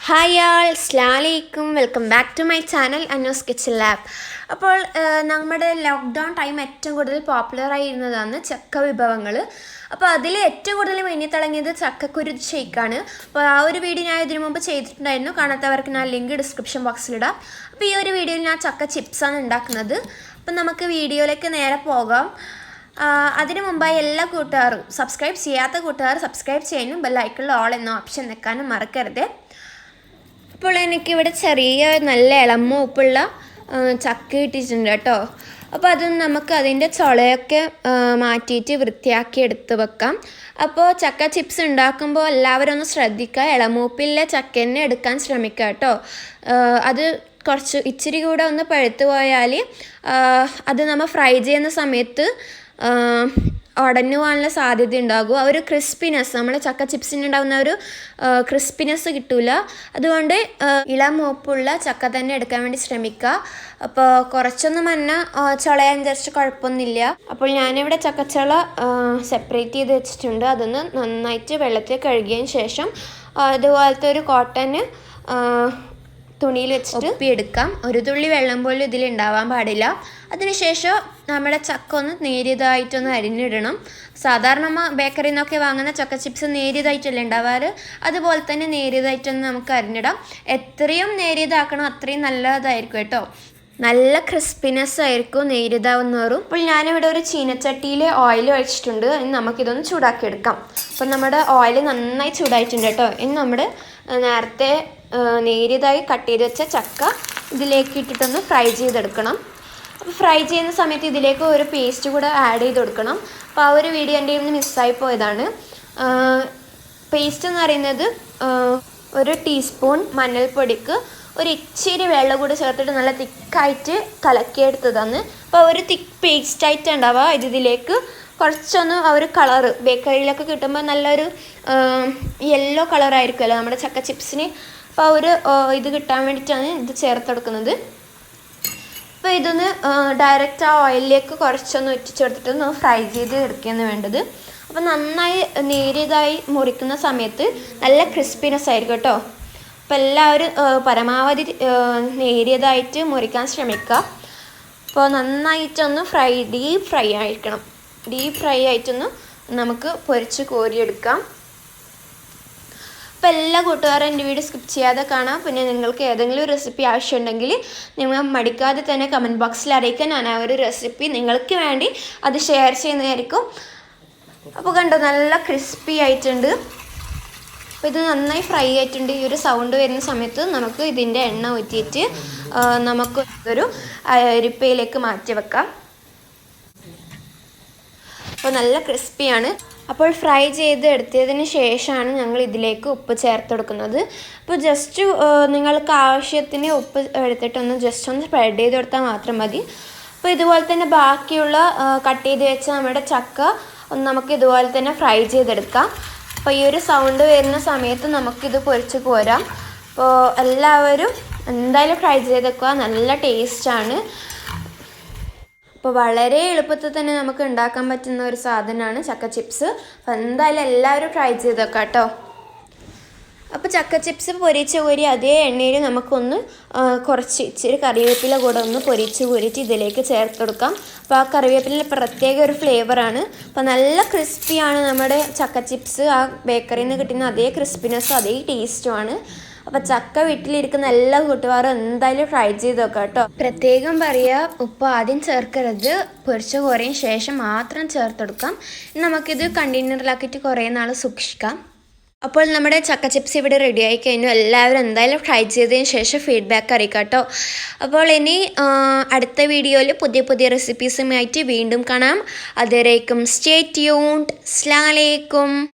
Hi all അസ്സലാമലൈക്കും welcome back to my channel Annu's kitchen lab. അപ്പോൾ നമ്മുടെ ലോക്ക്ഡൗൺ ടൈം ഏറ്റവും കൂടുതൽ പോപ്പുലറായിരുന്നതാണ് ചക്ക വിഭവങ്ങൾ. അപ്പോൾ അതിൽ ഏറ്റവും കൂടുതൽ മുന്നിത്തിളങ്ങിയത് ചക്കക്കുരു ഷെയ്ക്കാണ്. അപ്പോൾ ആ ഒരു വീഡിയോ ഞാൻ ഇതിനു മുമ്പ് ചെയ്തിട്ടുണ്ടായിരുന്നു. കാണാത്തവർക്ക് ഞാൻ ലിങ്ക് ഡിസ്ക്രിപ്ഷൻ ബോക്സിലിടാം. അപ്പോൾ ഈ ഒരു വീഡിയോയിൽ ഞാൻ ചക്ക ചിപ്സാണ് ഉണ്ടാക്കുന്നത്. അപ്പം നമുക്ക് വീഡിയോയിലേക്ക് നേരെ പോകാം. അതിനു മുമ്പായി എല്ലാ കൂട്ടുകാരും സബ്സ്ക്രൈബ് ചെയ്യാത്ത കൂട്ടുകാർ സബ്സ്ക്രൈബ് ചെയ്യാനും ബെല്ലൈക്കണിൽ ഓൾ എന്ന ഓപ്ഷൻ നിൽക്കാനും മറക്കരുത്. അപ്പോൾ എനിക്കിവിടെ ചെറിയ നല്ല ഇളമൂപ്പുള്ള ചക്ക കിട്ടിയിട്ടുണ്ട് കേട്ടോ. അപ്പോൾ അത് നമുക്ക് അതിൻ്റെ ചുളയൊക്കെ മാറ്റിയിട്ട് വൃത്തിയാക്കി എടുത്ത് വെക്കാം. അപ്പോൾ ചക്ക ചിപ്സ് ഉണ്ടാക്കുമ്പോൾ എല്ലാവരും ഒന്ന് ശ്രദ്ധിക്കുക, ഇളമൂപ്പിലെ ചക്ക തന്നെ എടുക്കാൻ ശ്രമിക്കുക കേട്ടോ. അത് കുറച്ച് ഇച്ചിരി കൂടെ ഒന്ന് പഴുത്ത് പോയാൽ അത് നമ്മൾ ഫ്രൈ ചെയ്യുന്ന സമയത്ത് ഉടഞ്ഞു പോകാനുള്ള സാധ്യത ഉണ്ടാകും. ആ ഒരു ക്രിസ്പിനെസ്, നമ്മൾ ചക്ക ചിപ്സിന് ഉണ്ടാകുന്ന ഒരു ക്രിസ്പിനെസ് കിട്ടില്ല. അതുകൊണ്ട് ഇളമൂപ്പുള്ള ചക്ക തന്നെ എടുക്കാൻ വേണ്ടി ശ്രമിക്കുക. അപ്പോൾ കുറച്ചൊന്നും മഞ്ഞ ചുളയാൻ വിചാരിച്ച് കുഴപ്പമൊന്നുമില്ല. അപ്പോൾ ഞാനിവിടെ ചക്കച്ചുള സെപ്പറേറ്റ് ചെയ്ത് വെച്ചിട്ടുണ്ട്. അതൊന്ന് നന്നായിട്ട് വെള്ളത്തിൽ കഴുകിയതിന് ശേഷം അതുപോലത്തെ ഒരു കോട്ടന് തുണിയിൽ വെച്ചിട്ട് ഒപ്പിയെടുക്കാം. ഒരു തുള്ളി വെള്ളം പോലും ഇതിൽ ഉണ്ടാവാൻ പാടില്ല. അതിനുശേഷം നമ്മുടെ ചക്ക ഒന്ന് നേരിയതായിട്ടൊന്ന് അരിഞ്ഞിടണം. സാധാരണ നമ്മൾ ബേക്കറിയിൽ നിന്നൊക്കെ വാങ്ങുന്ന ചക്ക ചിപ്സ് നേരിയതായിട്ടല്ലേ ഉണ്ടാവാറ്, അതുപോലെ തന്നെ നേരിയതായിട്ടൊന്ന് നമുക്ക് അരിഞ്ഞിടാം. എത്രയും നേരിയതാക്കണം അത്രയും നല്ലതായിരിക്കും കേട്ടോ. നല്ല ക്രിസ്പിനെസ് ആയിരിക്കും നേരിയതാവുന്നവരും. അപ്പോൾ ഞാനിവിടെ ഒരു ചീനച്ചട്ടിയിൽ ഓയിൽ ഒഴിച്ചിട്ടുണ്ട്. ഇനി നമുക്കിതൊന്ന് ചൂടാക്കിയെടുക്കാം. അപ്പം നമ്മുടെ ഓയിൽ നന്നായി ചൂടായിട്ടുണ്ട് കേട്ടോ. ഇനി നമ്മൾ നേരത്തെ നേരിയതായി കട്ട് ചെയ്ത് വെച്ച ചക്ക ഇതിലേക്ക് ഇട്ടിട്ടൊന്ന് ഫ്രൈ ചെയ്തെടുക്കണം. അപ്പോൾ ഫ്രൈ ചെയ്യുന്ന സമയത്ത് ഇതിലേക്ക് ഒരു പേസ്റ്റ് കൂടെ ആഡ് ചെയ്ത് കൊടുക്കണം. അപ്പോൾ ആ ഒരു വീഡിയോ എൻ്റെ ഇന്ന് മിസ്സായി പോയതാണ്. പേസ്റ്റ് എന്ന് പറയുന്നത് ഒരു ടീസ്പൂൺ മഞ്ഞൾപ്പൊടിക്ക് ഒരു ഇച്ചിരി വെള്ളം കൂടി ചേർത്തിട്ട് നല്ല തിക്കായിട്ട് കലക്കിയെടുത്തതാണ്. അപ്പോൾ ഒരു തിക്ക് പേസ്റ്റായിട്ട് ഉണ്ടാവുക. ഇതിലേക്ക് കുറച്ചൊന്ന് ആ ഒരു കളറ് ബേക്കറിയിലൊക്കെ കിട്ടുമ്പോൾ നല്ലൊരു യെല്ലോ കളറായിരിക്കുമല്ലോ നമ്മുടെ ചക്ക ചിപ്സിന്. അപ്പോൾ ഒരു ഇത് കിട്ടാൻ വേണ്ടിയിട്ടാണ് ഇത് ചേർത്തെടുക്കുന്നത്. അപ്പോൾ ഇതൊന്ന് ഡയറക്റ്റ് ആ ഓയിലിലേക്ക് കുറച്ചൊന്ന് ഒറ്റിച്ചെടുത്തിട്ടൊന്ന് ഫ്രൈ ചെയ്ത് എടുക്കുകയാണ് വേണ്ടത്. അപ്പോൾ നന്നായി നേരിയതായി മുറിക്കുന്ന സമയത്ത് നല്ല ക്രിസ്പിനെസ് ആയിരിക്കും കേട്ടോ. അപ്പോൾ എല്ലാവരും പരമാവധി നേരിയതായിട്ട് മുറിക്കാൻ ശ്രമിക്കുക. അപ്പോൾ നന്നായിട്ടൊന്ന് ഡീപ്പ് ഫ്രൈ ആയിരിക്കണം. ഡീപ്പ് ഫ്രൈ ആയിട്ടൊന്ന് നമുക്ക് പൊരിച്ച് കോരിയെടുക്കാം. അപ്പോൾ എല്ലാ കൂട്ടുകാരും എൻ്റെ വീഡിയോ സ്കിപ്പ് ചെയ്യാതെ കാണാം. പിന്നെ നിങ്ങൾക്ക് ഏതെങ്കിലും റെസിപ്പി ആവശ്യമുണ്ടെങ്കിൽ നിങ്ങൾ മടിക്കാതെ തന്നെ കമൻറ്റ് ബോക്സിൽ അറിയിക്കാൻ. ഞാൻ ആ ഒരു റെസിപ്പി നിങ്ങൾക്ക് വേണ്ടി അത് ഷെയർ ചെയ്യുന്നതായിരിക്കും. അപ്പോൾ കണ്ടോ, നല്ല ക്രിസ്പി ആയിട്ടുണ്ട്. അപ്പോൾ ഇത് നന്നായി ഫ്രൈ ആയിട്ടുണ്ട്. ഈ ഒരു സൗണ്ട് വരുന്ന സമയത്ത് നമുക്ക് ഇതിൻ്റെ എണ്ണ ഊറ്റിയിട്ട് നമുക്ക് ഒരു അരിപ്പയിലേക്ക് മാറ്റി വെക്കാം. അപ്പോൾ നല്ല ക്രിസ്പിയാണ്. അപ്പോൾ ഫ്രൈ ചെയ്ത് എടുത്തതിന് ശേഷമാണ് ഞങ്ങൾ ഇതിലേക്ക് ഉപ്പ് ചേർത്ത് കൊടുക്കുന്നത്. അപ്പോൾ ജസ്റ്റ് നിങ്ങൾക്ക് ആവശ്യത്തിന് ഉപ്പ് എടുത്തിട്ടൊന്ന് ജസ്റ്റ് ഒന്ന് സ്പ്രെഡ് ചെയ്ത് കൊടുത്താൽ മാത്രം മതി. അപ്പോൾ ഇതുപോലെ തന്നെ ബാക്കിയുള്ള കട്ട് ചെയ്ത് വെച്ച നമ്മുടെ ചക്ക നമുക്ക് ഇതുപോലെ തന്നെ ഫ്രൈ ചെയ്തെടുക്കാം. അപ്പോൾ ഈ ഒരു സൗണ്ട് വരുന്ന സമയത്ത് നമുക്കിത് പൊരിച്ച് പോരാം. അപ്പോൾ എല്ലാവരും എന്തായാലും ഫ്രൈ ചെയ്തെടുക്കുക, നല്ല ടേസ്റ്റാണ്. അപ്പോൾ വളരെ എളുപ്പത്തിൽ തന്നെ നമുക്ക് ഉണ്ടാക്കാൻ പറ്റുന്ന ഒരു സാധനമാണ് ചക്ക ചിപ്സ്. അപ്പോൾ എന്തായാലും എല്ലാവരും ട്രൈ ചെയ്ത് വെക്കാം കേട്ടോ. അപ്പോൾ ചക്ക ചിപ്സ് പൊരിച്ച് കോരി അതേ എണ്ണയിൽ നമുക്കൊന്ന് കുറച്ച് ഇച്ചിരി കറിവേപ്പില കൂടെ ഒന്ന് പൊരിച്ച് കോരിയിട്ട് ഇതിലേക്ക് ചേർത്ത് കൊടുക്കാം. അപ്പോൾ ആ കറിവേപ്പില പ്രത്യേക ഒരു ഫ്ലേവറാണ്. അപ്പോൾ നല്ല ക്രിസ്പിയാണ് നമ്മുടെ ചക്ക ചിപ്സ്. ആ ബേക്കറിയിൽ നിന്ന് കിട്ടുന്ന അതേ ക്രിസ്പിനെസ്സും അതേ ടേസ്റ്റുമാണ്. അപ്പോൾ ചക്ക വീട്ടിലിരിക്കുന്ന എല്ലാ കൂട്ടുകാരും എന്തായാലും ട്രൈ ചെയ്ത് നോക്കാം കേട്ടോ. പ്രത്യേകം പറയുക, ഉപ്പ് ആദ്യം ചേർക്കരുത്, പൊരിച്ച് കുറേയും ശേഷം മാത്രം ചേർത്തെടുക്കാം. നമുക്കിത് കണ്ടെയ്നറിലാക്കിയിട്ട് കുറേ നാൾ സൂക്ഷിക്കാം. അപ്പോൾ നമ്മുടെ ചക്ക ചിപ്സ് ഇവിടെ റെഡി ആയി കഴിഞ്ഞു. എല്ലാവരും എന്തായാലും ട്രൈ ചെയ്തതിന് ശേഷം ഫീഡ്ബാക്ക് അറിയിക്കാം കേട്ടോ. അപ്പോൾ ഇനി അടുത്ത വീഡിയോയിൽ പുതിയ പുതിയ റെസിപ്പീസുമായിട്ട് വീണ്ടും കാണാം. അതുവരേക്കും സ്റ്റേ ട്യൂൺഡ്. അസ്സലാമു അലൈക്കും.